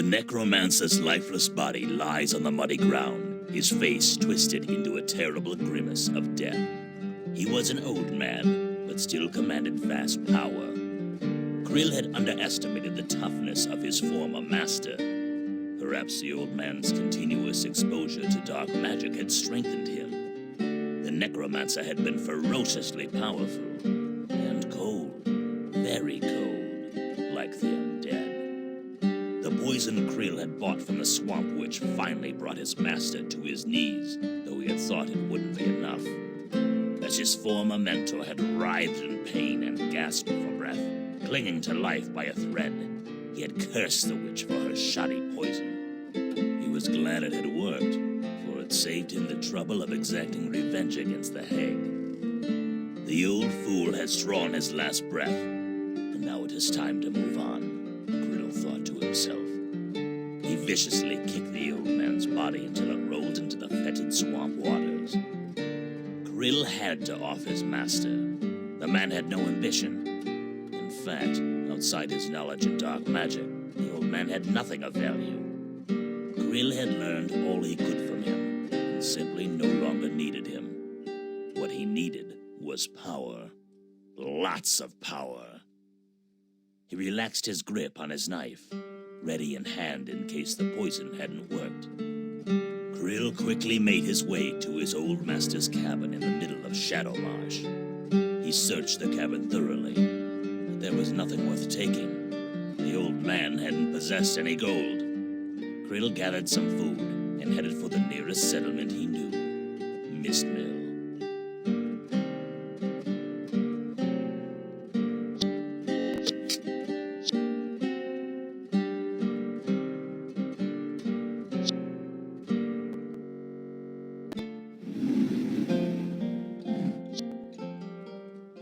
Necromancer's lifeless body lies on the muddy ground, his face twisted into a terrible grimace of death. He was an old man, but still commanded vast power. Krill had underestimated the toughness of his former master. Perhaps the old man's continuous exposure to dark magic had strengthened him. The Necromancer had been ferociously powerful, and cold, very cold, like the undead. The poison Krill had bought from the swamp witch finally brought his master to his knees, though he had thought it wouldn't be enough. As his former mentor had writhed in pain and gasped for breath, clinging to life by a thread, he had cursed the witch for her shoddy poison. He was glad it had worked, for it saved him the trouble of exacting revenge against the hag. The old fool has drawn his last breath, and now it is time to move on, Krill thought to himself. He viciously kicked the old man's body until it rolled into the fetid swamp waters. Krill had to off his master. The man had no ambition. In fact, outside his knowledge in dark magic, the old man had nothing of value. Krill had learned all he could from him, and simply no longer needed him. What he needed was power. Lots of power. He relaxed his grip on his knife, ready in hand in case the poison hadn't worked. Krill quickly made his way to his old master's cabin in the middle of Shadowmarsh. He searched the cabin thoroughly, but there was nothing worth taking. The old man hadn't possessed any gold. Krill gathered some food and headed for the nearest settlement he knew, Mistmill.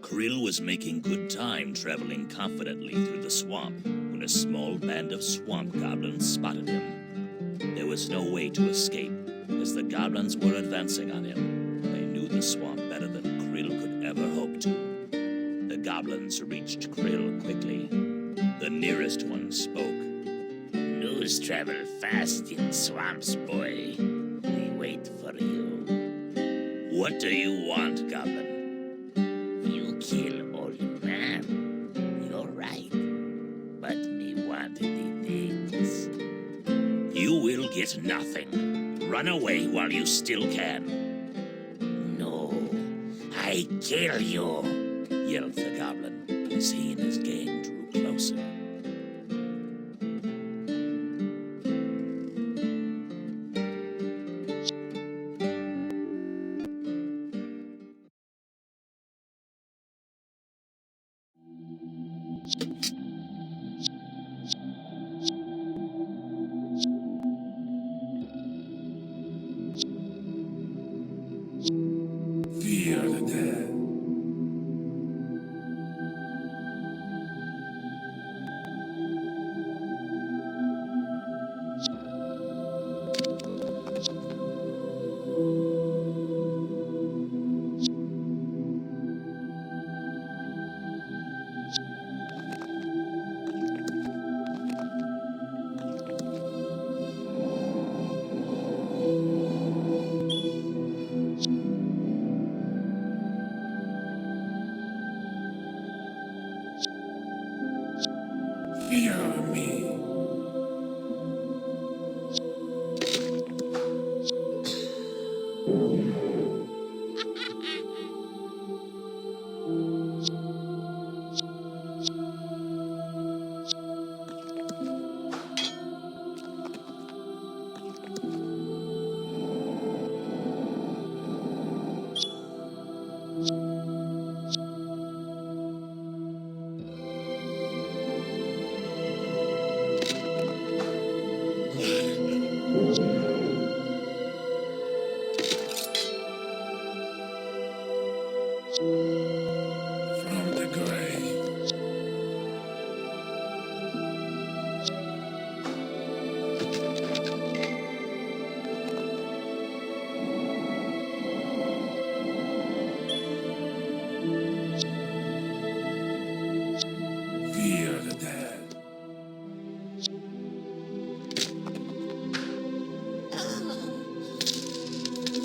Krill was making good time traveling confidently through the swamp when a small band of swamp goblins spotted him. There was no way to escape, as the goblins were advancing on him. They knew the swamp better than Krill could ever hope to. The goblins reached Krill quickly. The nearest one spoke. "News travel fast in swamps, boy. We wait for you." "What do you want, goblin?" "You kill old man. You're right. But me want the things." "You will get nothing. Run away while you still can." "No, I kill you," yelled the goblin as he and his gang drew closer. Fear the dead.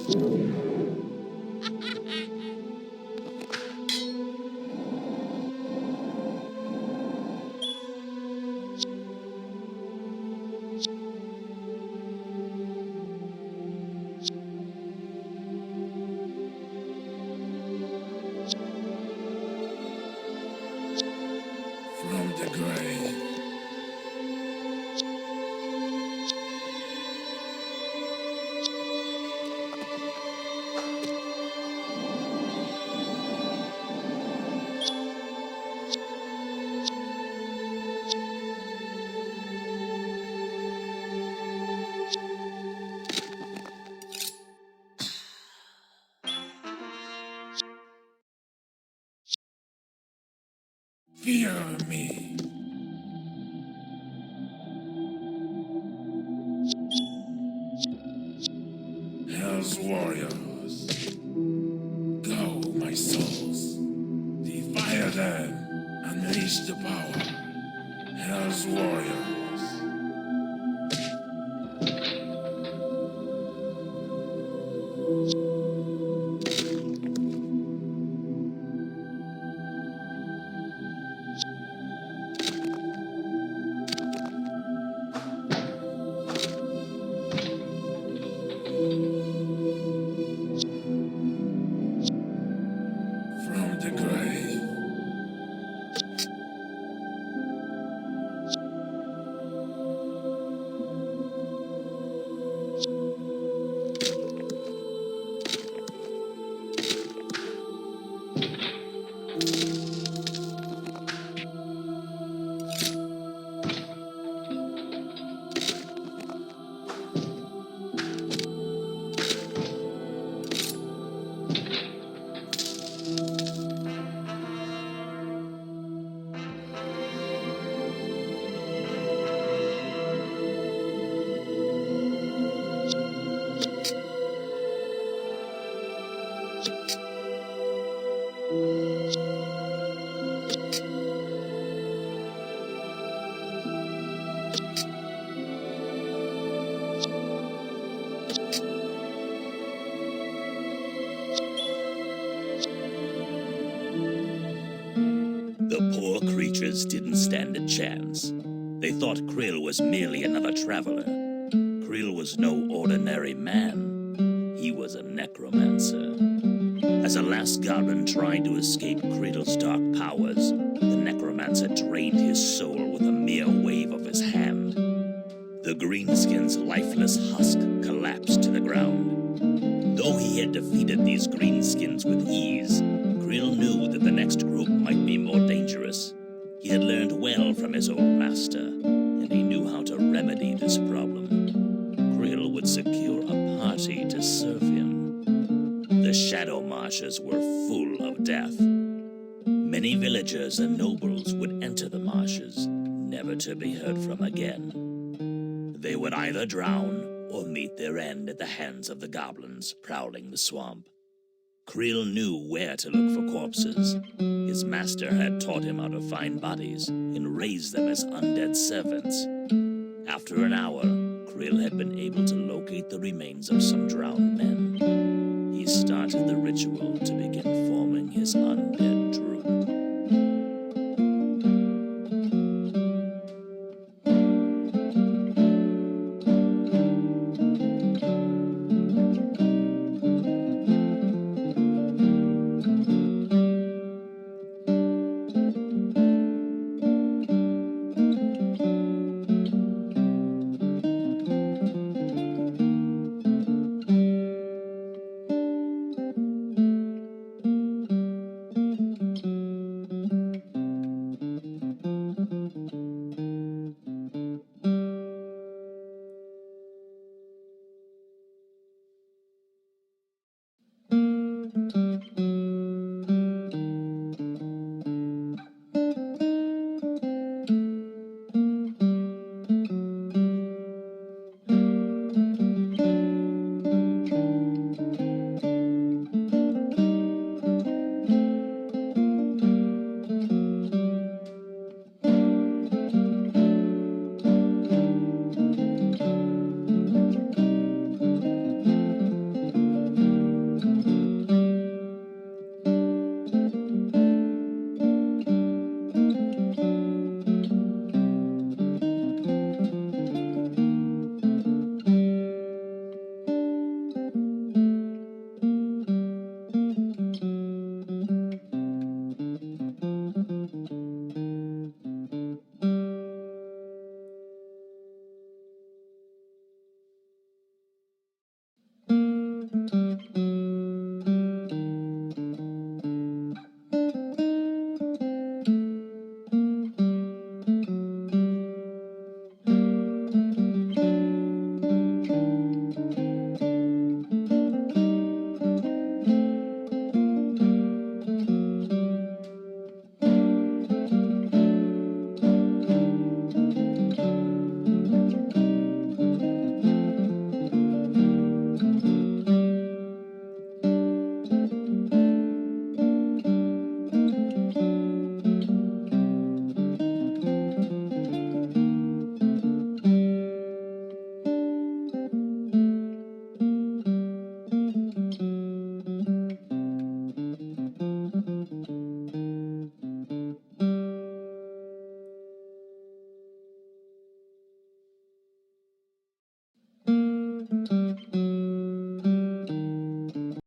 From the grave. Fear me. Hell's warriors. Go, my souls. Defy them. Unleash the power. Hell's warriors. From the grave. The poor creatures didn't stand a chance. They thought Krill was merely another traveler. Krill was no ordinary man. He was a necromancer. As a last goblin tried to escape Krill's dark powers, the necromancer drained his soul with a mere wave of his hand. The greenskin's lifeless husk collapsed to the ground. Though he had defeated these greenskins with ease, Krill knew that the next group might be more dangerous. He had learned well from his old master, and he knew how to remedy this problem. Krill would secure a party to serve him. The shadow marshes were full of death. Many villagers and nobles would enter the marshes, never to be heard from again. They would either drown or meet their end at the hands of the goblins prowling the swamp. Krill knew where to look for corpses. His master had taught him how to find bodies and raise them as undead servants. After an hour, Krill had been able to locate the remains of some drowned men. He started the ritual to begin forming his undead